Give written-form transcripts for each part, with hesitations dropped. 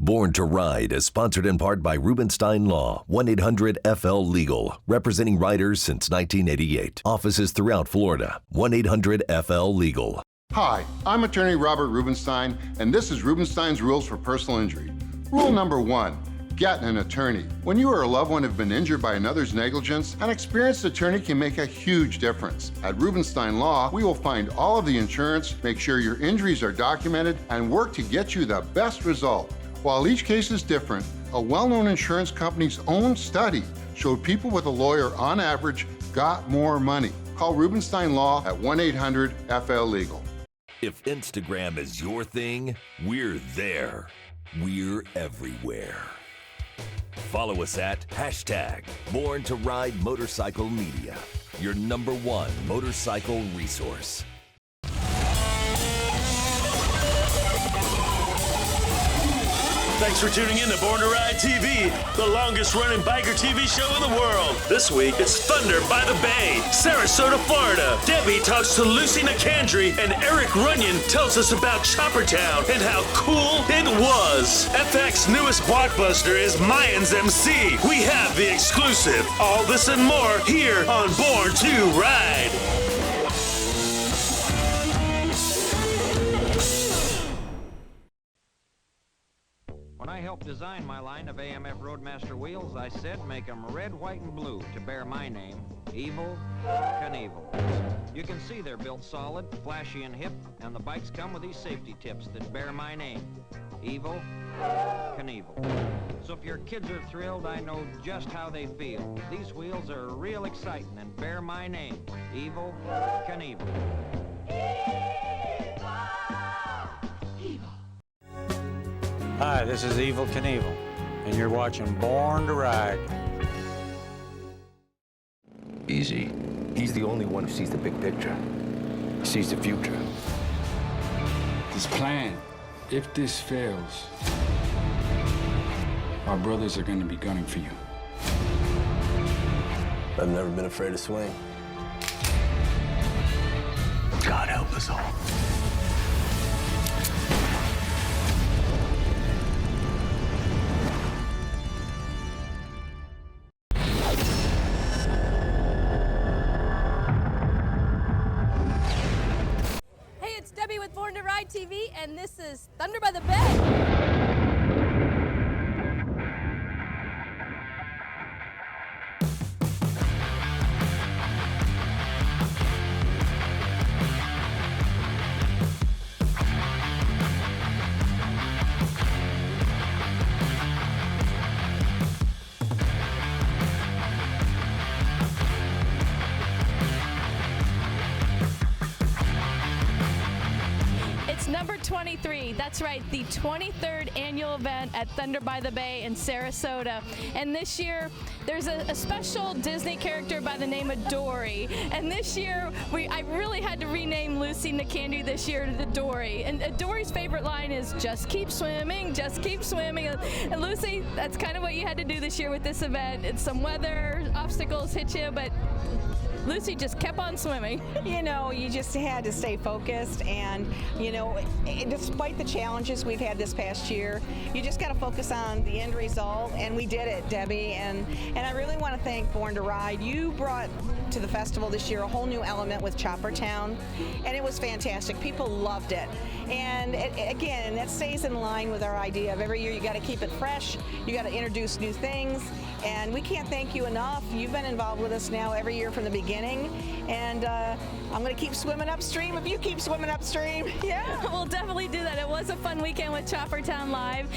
Born to Ride is sponsored in part by Rubenstein Law, 1-800-FL-LEGAL, representing riders since 1988. Offices throughout Florida, 1-800-FL-LEGAL. Hi, I'm attorney Robert Rubenstein, and this is Rubenstein's Rules for Personal Injury. Rule number 1, get an attorney. When you or a loved one have been injured by another's negligence, an experienced attorney can make a huge difference. At Rubenstein Law, we will find all of the insurance, make sure your injuries are documented, and work to get you the best result. While each case is different, a well-known insurance company's own study showed people with a lawyer on average got more money. Call Rubenstein Law at 1-800-FL-LEGAL. If Instagram is your thing, we're there. We're everywhere. Follow us at #Born to Ride Motorcycle Media, your #1 motorcycle resource. Thanks for tuning in to Born to Ride TV, the longest running biker TV show in the world. This week, it's Thunder by the Bay, Sarasota, Florida. Debbie talks to Lucy Nicandri, and Erick Runyon tells us about Choppertown and how cool it was. FX's newest blockbuster is Mayans MC. We have the exclusive. All this and more here on Born to Ride. When I helped design my line of AMF Roadmaster wheels, I said make them red, white, and blue to bear my name, Evel Knievel. You can see they're built solid, flashy, and hip, and the bikes come with these safety tips that bear my name, Evel Knievel. So if your kids are thrilled, I know just how they feel. These wheels are real exciting and bear my name, Evel Knievel. Hi, this is Evel Knievel, and you're watching Born to Ride. Easy. He's the only one who sees the big picture. He sees the future. This plan, if this fails, our brothers are going to be gunning for you. I've never been afraid to swing. God help us all. Debbie with Born to Ride TV, and this is Thunder by the Bay. Number 23, that's right, the 23rd annual event at Thunder by the Bay in Sarasota. And this year, there's a special Disney character by the name of Dory. And this year, I really had to rename Lucy Nicandri this year to Dory. And Dory's favorite line is, just keep swimming, just keep swimming. And Lucy, that's kind of what you had to do this year with this event. It's some weather, obstacles hit you, but Lucy just kept on swimming. You know, you just had to stay focused, and, you know, despite the challenges we've had this past year, you just got to focus on the end result, and we did it, Debbie, and I really want to thank Born to Ride. You brought to the festival this year a whole new element with Choppertown, and it was fantastic. People loved it. And again, that stays in line with our idea of every year you got to keep it fresh, you got to introduce new things, and we can't thank you enough. You've been involved with us now every year from the beginning, and I'm going to keep swimming upstream if you keep swimming upstream. Yeah, we'll definitely do that. It was a fun weekend with Choppertown Live.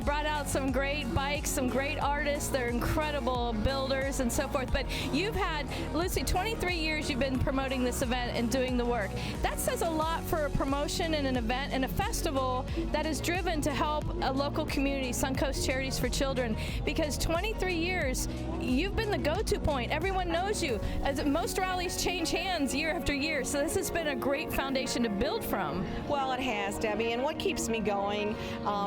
Brought out some great bikes, some great artists. They're incredible builders and so forth. But you've had, Lucy, 23 years you've been promoting this event and doing the work. That says a lot for a promotion and an event and a festival that is driven to help a local community, Suncoast Charities for Children, because 23 years, you've been the go-to point. Everyone knows you. As most rallies change hands year after year, so this has been a great foundation to build from. Well, it has, Debbie, and what keeps me going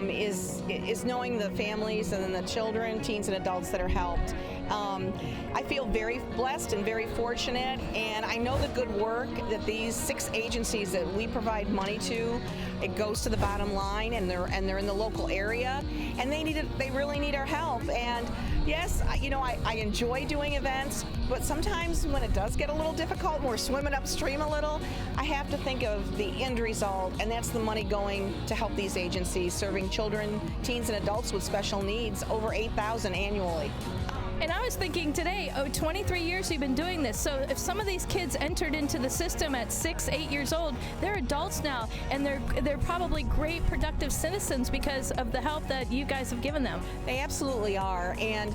is knowing the families and then the children, teens, and adults that are helped. I feel very blessed and very fortunate, and I know the good work that these 6 agencies that we provide money to, it goes to the bottom line, and they're in the local area, and they really need our help. And yes, I enjoy doing events, but sometimes when it does get a little difficult and we're swimming upstream a little, I have to think of the end result, and that's the money going to help these agencies serving children, teens, and adults with special needs, over 8,000 annually. And I was thinking today, 23 years you've been doing this. So if some of these kids entered into the system at 6, 8 years old, they're adults now, and they're probably great productive citizens because of the help that you guys have given them. They absolutely are. And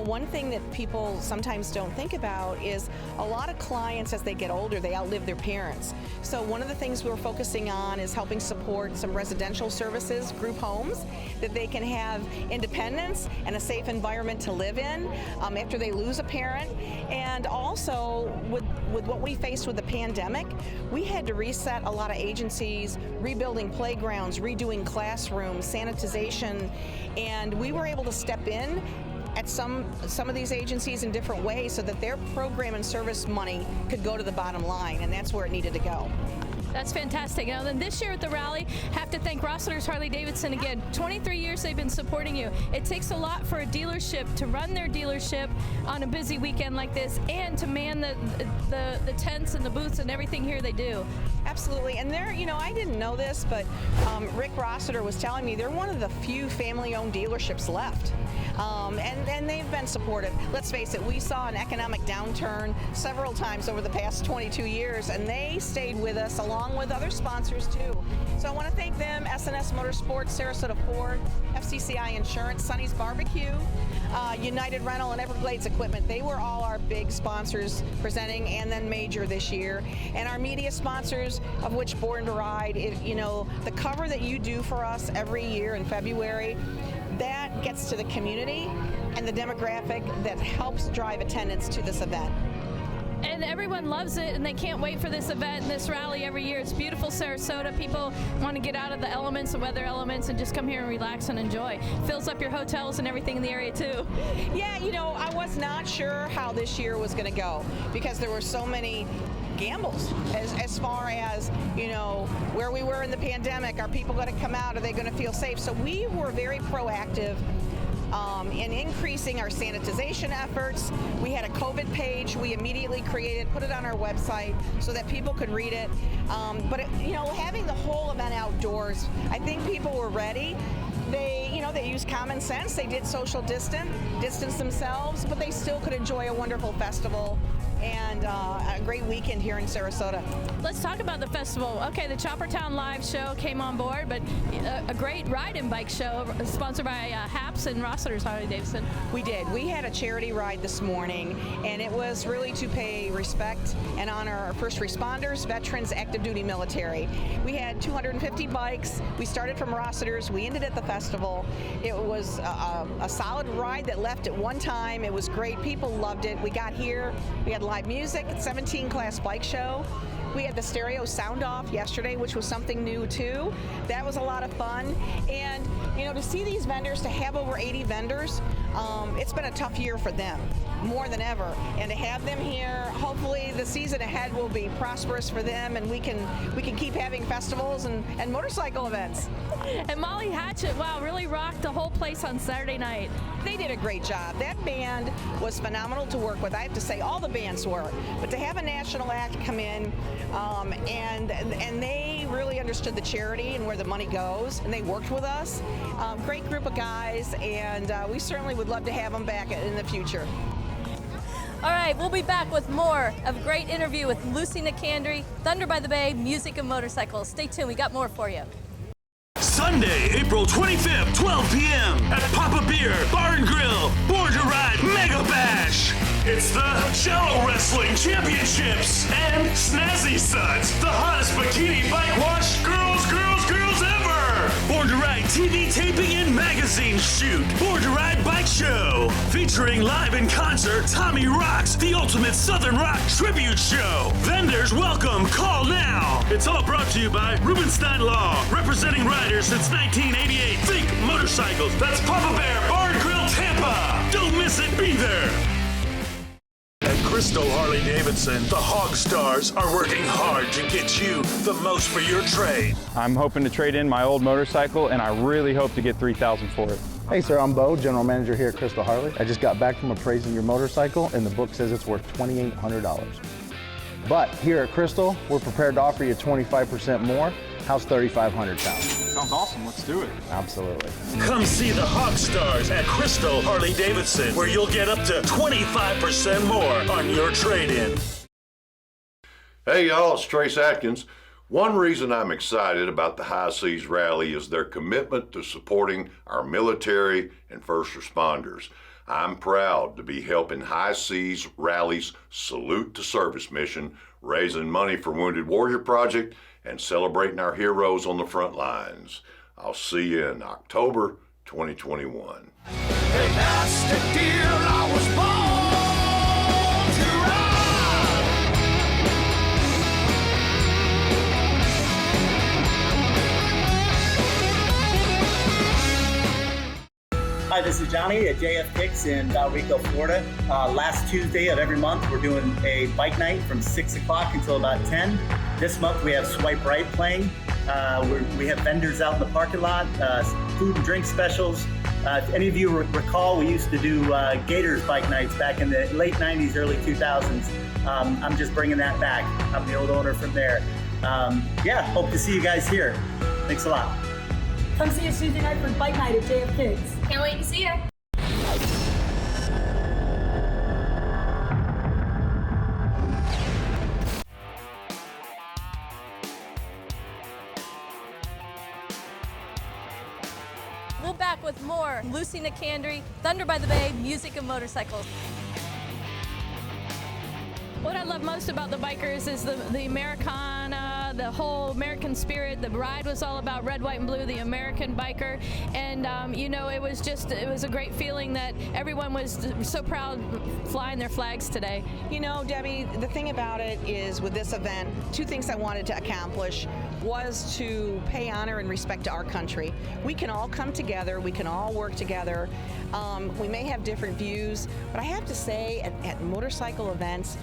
one thing that people sometimes don't think about is a lot of clients, as they get older, they outlive their parents. So one of the things we're focusing on is helping support some residential services, group homes, that they can have independence and a safe environment to live in after they lose a parent. And also with what we faced with the pandemic, we had to reset a lot of agencies, rebuilding playgrounds, redoing classrooms, sanitization, and we were able to step in at some of these agencies in different ways so that their program and service money could go to the bottom line, and that's where it needed to go. That's fantastic. Now then, this year at the rally, have to thank Rossiter's Harley-Davidson again. 23 years they've been supporting you. It takes a lot for a dealership to run their dealership on a busy weekend like this, and to man the tents and the booths and everything here they do. Absolutely, and they're, I didn't know this, but Rick Rossiter was telling me they're one of the few family-owned dealerships left. And they've been supportive. Let's face it, we saw an economic downturn several times over the past 22 years, and they stayed with us along with other sponsors too. So I want to thank them, SNS Motorsports, Sarasota Ford, FCCI Insurance, Sonny's Barbecue, United Rental, and Everglades Equipment. They were all our big sponsors presenting, and then major this year. And our media sponsors, of which Born to Ride, the cover that you do for us every year in February, that gets to the community and the demographic that helps drive attendance to this event. And everyone loves it, and they can't wait for this event and this rally every year. It's beautiful Sarasota. People want to get out of the elements, the weather elements, and just come here and relax and enjoy. Fills up your hotels and everything in the area too. Yeah, I was not sure how this year was going to go because there were so many gambles as far as where we were in the pandemic. Are people going to come out? Are they going to feel safe? So we were very proactive in increasing our sanitization efforts. We had a COVID page we immediately created, put it on our website so that people could read it. But having the whole event outdoors, I think people were ready. They used common sense. They did social distance themselves, but they still could enjoy a wonderful festival and a great weekend here in Sarasota. Let's talk about the festival. Okay, the Choppertown Live show came on board, but a great ride and bike show sponsored by HAPS and Rossiter's Harley-Davidson. We did. We had a charity ride this morning, and it was really to pay respect and honor our first responders, veterans, active duty military. We had 250 bikes. We started from Rossiter's. We ended at the festival. It was a solid ride that left at one time. It was great. People loved it. We got here. We had live music, 17 class bike show. We had the stereo sound off yesterday, which was something new too. That was a lot of fun. And to see these vendors, to have over 80 vendors, it's been a tough year for them, more than ever. And to have them here, hopefully the season ahead will be prosperous for them, and we can keep having festivals and motorcycle events. And Molly Hatchett, wow, really rocked the whole place on Saturday night. They did a great job. That band was phenomenal to work with. I have to say, all the bands were. But to have a national act come in, and they really understood the charity and where the money goes, and they worked with us. Great group of guys, and we certainly would love to have them back in the future. All right, we'll be back with more of a great interview with Lucy Nicandri, Thunder by the Bay, Music and Motorcycles. Stay tuned, we got more for you. Sunday, April 25th, 12 p.m. at Papa Beer Bar and Grill, Born to Ride Mega Bash. It's the Jello Wrestling Championships and Snazzy Suds, the hottest bikini bike wash girls ever. Born to Ride TV taping and magazine shoot. Born to Ride Bike Show. Featuring live in concert Tommy Rocks, the ultimate Southern Rock tribute show. Vendors welcome, call now. It's all brought to you by Rubenstein Law, representing riders since 1988. Think motorcycles. That's Papa Bear Bar and Grill Tampa. Don't miss it, be there. Crystal Harley-Davidson, the Hog Stars are working hard to get you the most for your trade. I'm hoping to trade in my old motorcycle, and I really hope to get $3,000 for it. Hey sir, I'm Bo, General Manager here at Crystal Harley. I just got back from appraising your motorcycle, and the book says it's worth $2,800. But here at Crystal, we're prepared to offer you 25% more. How's $3,500 sound? Sounds awesome. Let's do it. Absolutely. Come see the Hog Stars at Crystal Harley-Davidson, where you'll get up to 25% more on your trade-in. Hey y'all, it's Trace Atkins. One reason I'm excited about the High Seas Rally is their commitment to supporting our military and first responders. I'm proud to be helping High Seas Rally's Salute to Service mission, raising money for Wounded Warrior Project, and celebrating our heroes on the front lines. I'll see you in October 2021. Hey, that's the deal. I was born to ride. Hi, this is Johnny at JF Kicks in Valrico, Florida. Last Tuesday of every month, we're doing a bike night from 6 o'clock until about 10. This month we have Swipe Right playing. We have vendors out in the parking lot, food and drink specials. If any of you recall, we used to do Gators bike nights back in the late 90s, early 2000s. I'm just bringing that back. I'm the old owner from there. Hope to see you guys here. Thanks a lot. Come see us Tuesday night for bike night at JF Kicks. Can't wait to see you. We're back with more Lucy Nicandri, Thunder by the Bay, music and motorcycles. What I love most about the bikers is the Americana, the whole American spirit. The ride was all about red, white, and blue, the American biker. And, it was a great feeling that everyone was so proud flying their flags today. You know, Debbie, the thing about it is with this event, two things I wanted to accomplish was to pay honor and respect to our country. We can all come together, we can all work together. We may have different views, but I have to say at motorcycle events,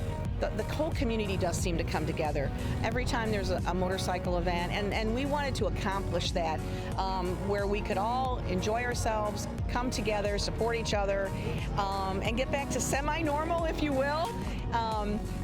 the whole community does seem to come together every time there's a motorcycle event, and we wanted to accomplish that where we could all enjoy ourselves, come together, support each other, and get back to semi-normal, if you will.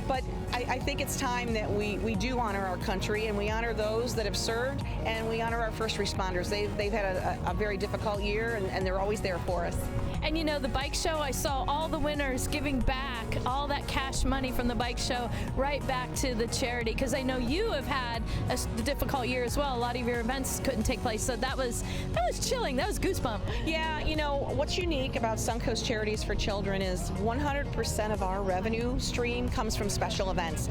But I think it's time that we do honor our country, and we honor those that have served, and we honor our first responders. They've had a very difficult year, and they're always there for us. And the bike show, I saw all the winners giving back all that cash money from the bike show right back to the charity, because I know you have had a difficult year as well. A lot of your events couldn't take place, so that was chilling. That was goosebump. Yeah, what's unique about Suncoast Charities for Children is 100% of our revenue stream comes from special events.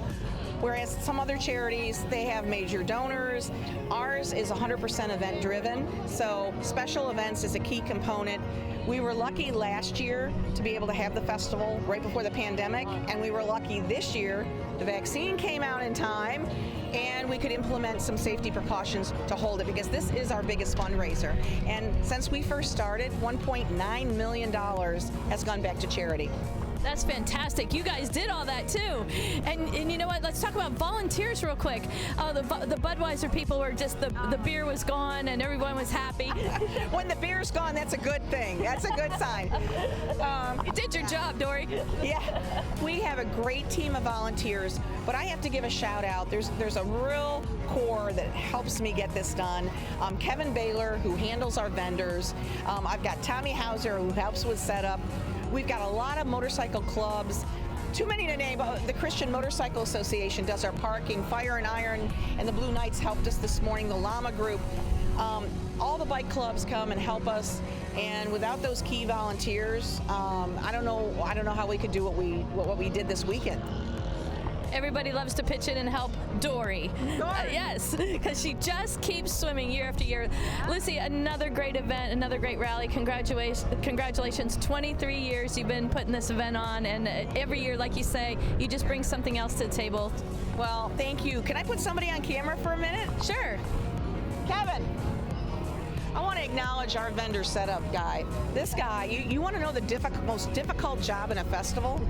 Whereas some other charities, they have major donors. Ours is 100% event driven, so special events is a key component. We were lucky last year to be able to have the festival right before the pandemic, and we were lucky this year the vaccine came out in time and we could implement some safety precautions to hold it, because this is our biggest fundraiser. And since we first started, $1.9 million has gone back to charity. That's fantastic. You guys did all that too. And you know what? Let's talk about volunteers real quick. The Budweiser people were just, the beer was gone and everyone was happy. When the beer's gone, that's a good thing. That's a good sign. You did your job, Dory. Yeah. We have a great team of volunteers, but I have to give a shout out. There's a real core that helps me get this done. Kevin Baylor, who handles our vendors. I've got Tommy Hauser, who helps with setup. We've got a lot of motorcycle clubs, too many to name. The Christian Motorcycle Association does our parking, Fire and Iron, and the Blue Knights helped us this morning, the Llama Group. All the bike clubs come and help us, and without those key volunteers, I don't know how we could do what we did this weekend. Everybody loves to pitch in and help Dory. Yes, because she just keeps swimming year after year. Lucy, another great event, another great rally. Congratulations. 23 years you've been putting this event on, and every year, like you say, you just bring something else to the table. Well, thank you. Can I put somebody on camera for a minute? Sure. Kevin. I want to acknowledge our vendor setup guy. This guy, you want to know the most difficult job in a festival?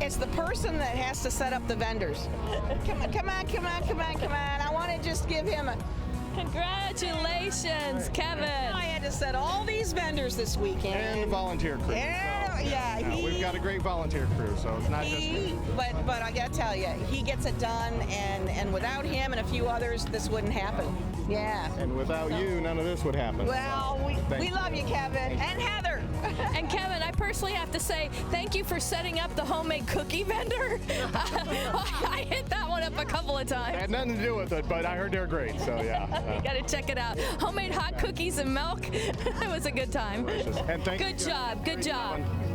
It's the person that has to set up the vendors. Come on. I want to just give him a... Congratulations, Kevin. I had to set all these vendors this weekend. And the volunteer crew. We've got a great volunteer crew, so it's not just me. But I gotta tell you, he gets it done, and without him and a few others, this wouldn't happen. Yeah. And without you, none of this would happen. Well, we love you, Kevin. And Heather. And Kevin, I personally have to say thank you for setting up the homemade cookie vendor. I hit that one up a couple of times. It had nothing to do with it, but I heard they're great, so yeah. You gotta check it out. Homemade hot cookies and milk. It was a good time. And good job.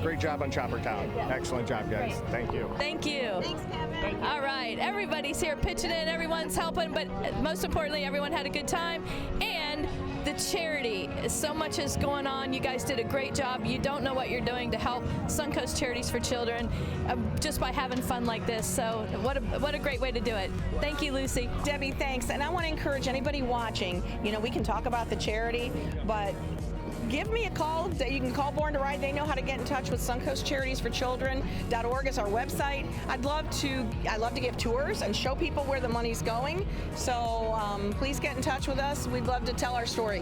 Great job on Choppertown. Excellent job, guys. Thank you. Thank you. Thanks, Kevin. All right, everybody's here pitching in. Everyone's helping, but most importantly, everyone had a good time. And the charity, so much is going on. You guys did a great job. You don't know what you're doing to help Suncoast Charities for Children just by having fun like this. So what a great way to do it. Thank you, Lucy. Debbie, thanks. And I want to encourage anybody watching, we can talk about the charity, but give me a call. You can call Born to Ride. They know how to get in touch with Suncoast Charities for Children.org is our website. I'd love to give tours and show people where the money's going. So please get in touch with us. We'd love to tell our story.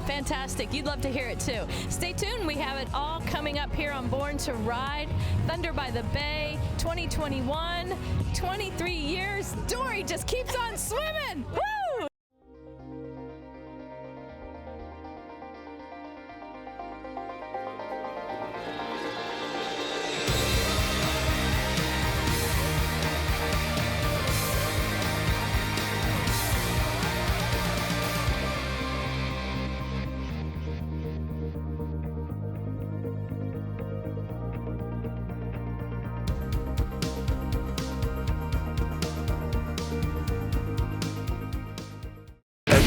Fantastic. You'd love to hear it too. Stay tuned. We have it all coming up here on Born to Ride. Thunder by the Bay 2021. 23 years. Dory just keeps on swimming. Woo!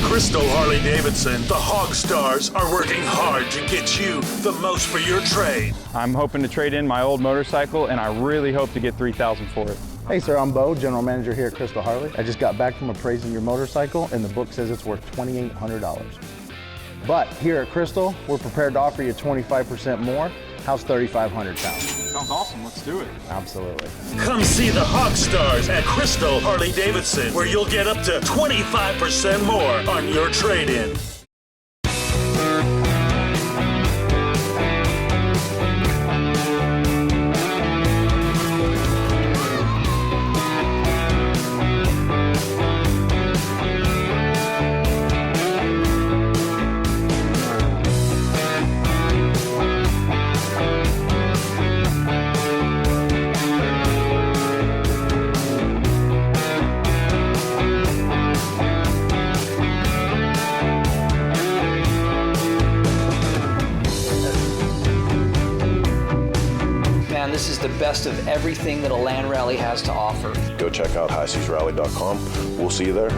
Crystal Harley-Davidson, the Hog Stars are working hard to get you the most for your trade. I'm hoping to trade in my old motorcycle, and I really hope to get $3,000 for it. Hey sir, I'm Bo, general manager here at Crystal Harley. I just got back from appraising your motorcycle, and the book says it's worth $2,800. But here at Crystal, we're prepared to offer you 25% more. How's $3,500 sound? Sounds awesome. Let's do it. Absolutely. Come see the Hog Stars at Crystal Harley-Davidson, where you'll get up to 25% more on your trade-in. This is the best of everything that a land rally has to offer. Go check out highseasrally.com. We'll see you there.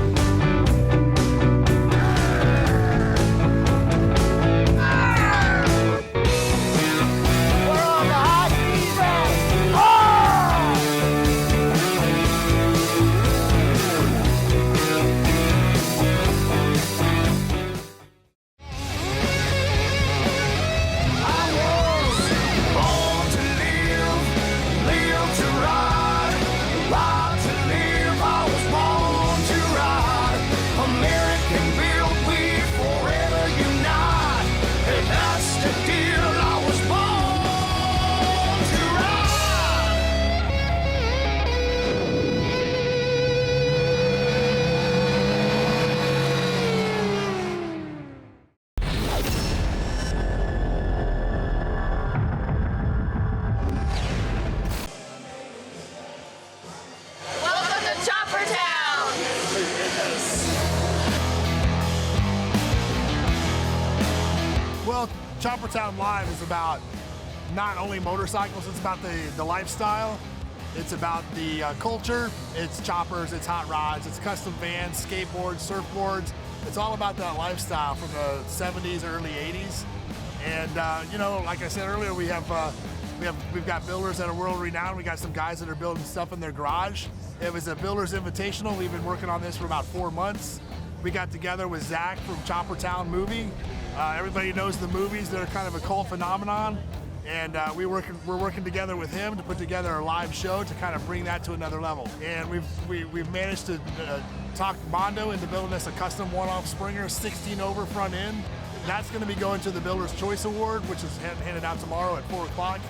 Well, Choppertown Live is about not only motorcycles, it's about the lifestyle. It's about the culture. It's choppers, it's hot rods, it's custom vans, skateboards, surfboards. It's all about that lifestyle from the 70s, early 80s. And like I said earlier, we've got builders that are world renowned. We got some guys that are building stuff in their garage. It was a builder's invitational. We've been working on this for about 4 months. We got together with Zach from Choppertown movie. Everybody knows the movies. They're kind of a cult phenomenon. And we're working together with him to put together a live show to kind of bring that to another level. And we've managed to talk Mondo into building us a custom one-off Springer 16 over front end. That's going to be going to the Builder's Choice Award, which is handed out tomorrow at 4 o'clock.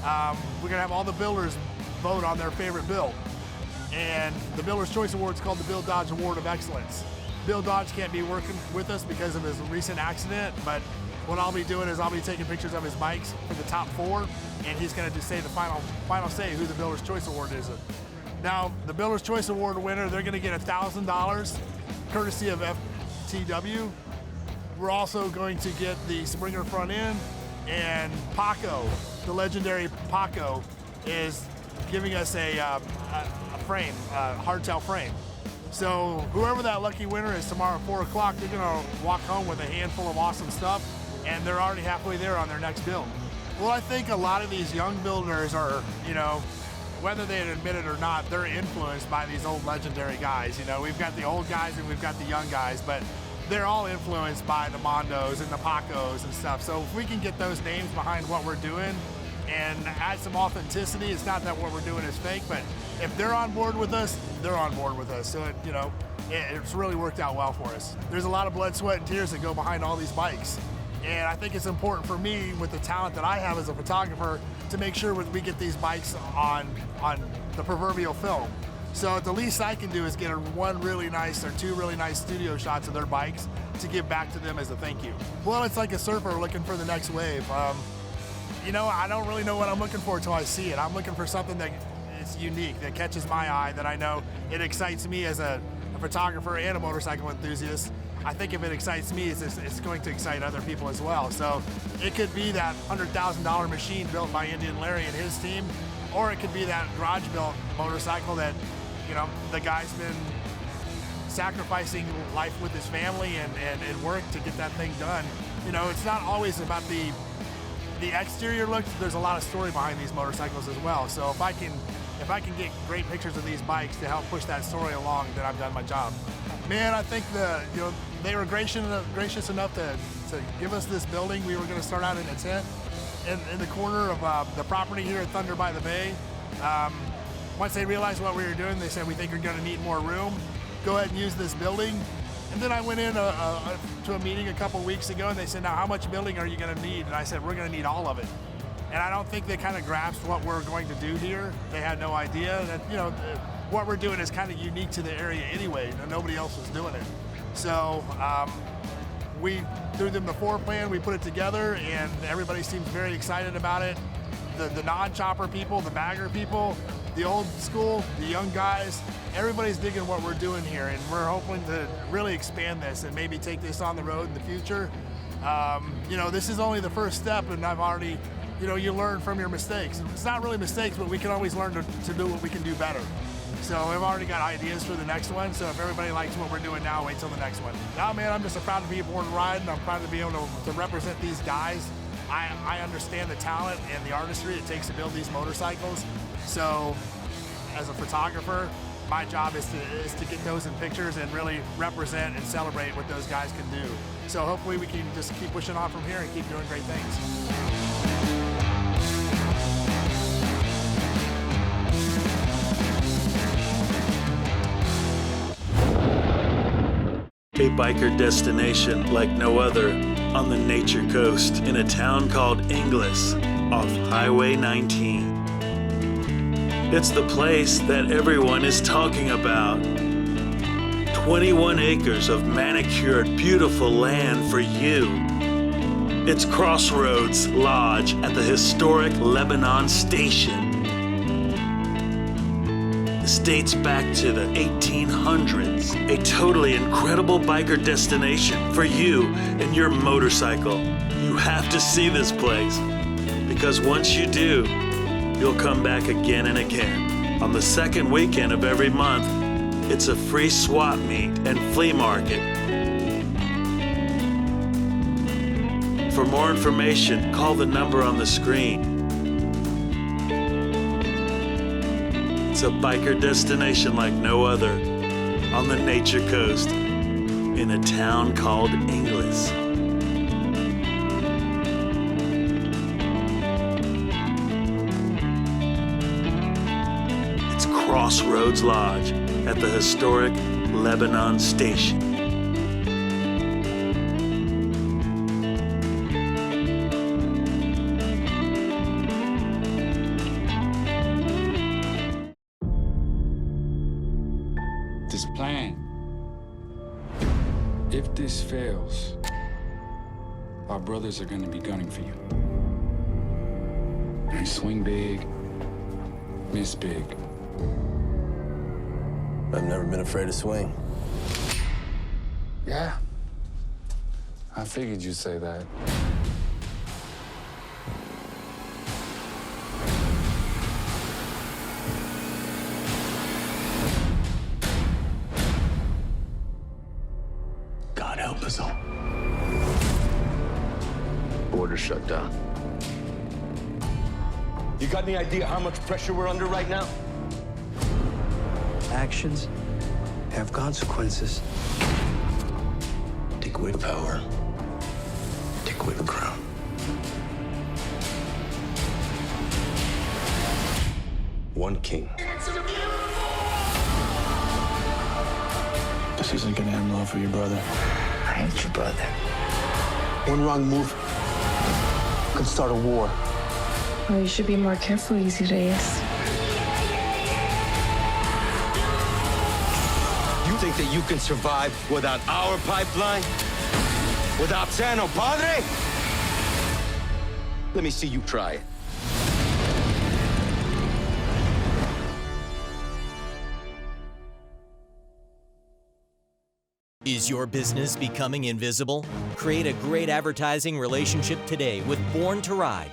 We're going to have all the builders vote on their favorite build. And the Builder's Choice Award is called the Bill Dodge Award of Excellence. Bill Dodge can't be working with us because of his recent accident, but what I'll be doing is I'll be taking pictures of his bikes for the top 4, and he's going to say the final say who the Builder's Choice Award is. Now, the Builder's Choice Award winner, they're going to get $1,000 courtesy of FTW. We're also going to get the Springer front end, and Paco, the legendary Paco, is giving us a frame, a hardtail frame. So whoever that lucky winner is tomorrow at 4 o'clock, they're gonna walk home with a handful of awesome stuff, and they're already halfway there on their next build. Well, I think a lot of these young builders are, whether they admit it or not, they're influenced by these old legendary guys. We've got the old guys and we've got the young guys, but they're all influenced by the Mondos and the Pacos and stuff. So if we can get those names behind what we're doing and add some authenticity, it's not that what we're doing is fake, but if they're on board with us, they're on board with us. So it's really worked out well for us. There's a lot of blood, sweat, and tears that go behind all these bikes. And I think it's important for me, with the talent that I have as a photographer, to make sure we get these bikes on the proverbial film. So the least I can do is get one really nice or two really nice studio shots of their bikes to give back to them as a thank you. Well, it's like a surfer looking for the next wave. I don't really know what I'm looking for until I see it. I'm looking for something that is unique, that catches my eye, that I know it excites me as a photographer and a motorcycle enthusiast. I think if it excites me, it's going to excite other people as well. So it could be that $100,000 machine built by Indian Larry and his team, or it could be that garage-built motorcycle that the guy's been sacrificing life with his family and work to get that thing done. It's not always about the exterior look. There's a lot of story behind these motorcycles as well. So if I can get great pictures of these bikes to help push that story along, then I've done my job. Man, I think they were gracious enough to give us this building. We were going to start out in a tent in the corner of the property here at Thunder by the Bay. Once they realized what we were doing, they said, we think you're going to need more room. Go ahead and use this building. And then I went in to a meeting a couple weeks ago, and they said, now how much building are you going to need? And I said, we're going to need all of it. And I don't think they kind of grasped what we're going to do here. They had no idea that, what we're doing is kind of unique to the area anyway. Nobody else was doing it. So we threw them the floor plan, we put it together, and everybody seems very excited about it. The non-chopper people, the bagger people, the old school, the young guys, everybody's digging what we're doing here, and we're hoping to really expand this and maybe take this on the road in the future. This is only the first step, and I've already, you learn from your mistakes. It's not really mistakes, but we can always learn to do what we can do better. So I've already got ideas for the next one, so if everybody likes what we're doing now, wait till the next one. Now, man, I'm just proud to be born and ride, and I'm proud to be able to represent these guys. I understand the talent and the artistry it takes to build these motorcycles. So as a photographer, my job is to get those in pictures and really represent and celebrate what those guys can do. So hopefully we can just keep pushing on from here and keep doing great things. A biker destination like no other on the Nature Coast in a town called Inglis off Highway 19. It's the place that everyone is talking about. 21 acres of manicured, beautiful land for you. It's Crossroads Lodge at the historic Lebanon Station. This dates back to the 1800s. A totally incredible biker destination for you and your motorcycle. You have to see this place, because once you do, you'll come back again and again. On the second weekend of every month, it's a free swap meet and flea market. For more information, call the number on the screen. It's a biker destination like no other on the Nature Coast. in a town called Inglis. It's Crossroads Lodge at the historic Lebanon Station. This plan, if this fails, our brothers are gonna be gunning for you. And swing big, miss big. I've never been afraid to swing. Yeah. I figured you'd say that. God help us all. Border shut down. You got any idea how much pressure we're under right now? Actions have consequences. Take away the power. Take away the crown. One king. This isn't gonna end well for your brother. I hate your brother. One wrong move could start a war. Oh, you should be more careful, Easy Reyes. You think that you can survive without our pipeline? Without San Padre? Let me see you try it. Is your business becoming invisible? Create a great advertising relationship today with Born to Ride.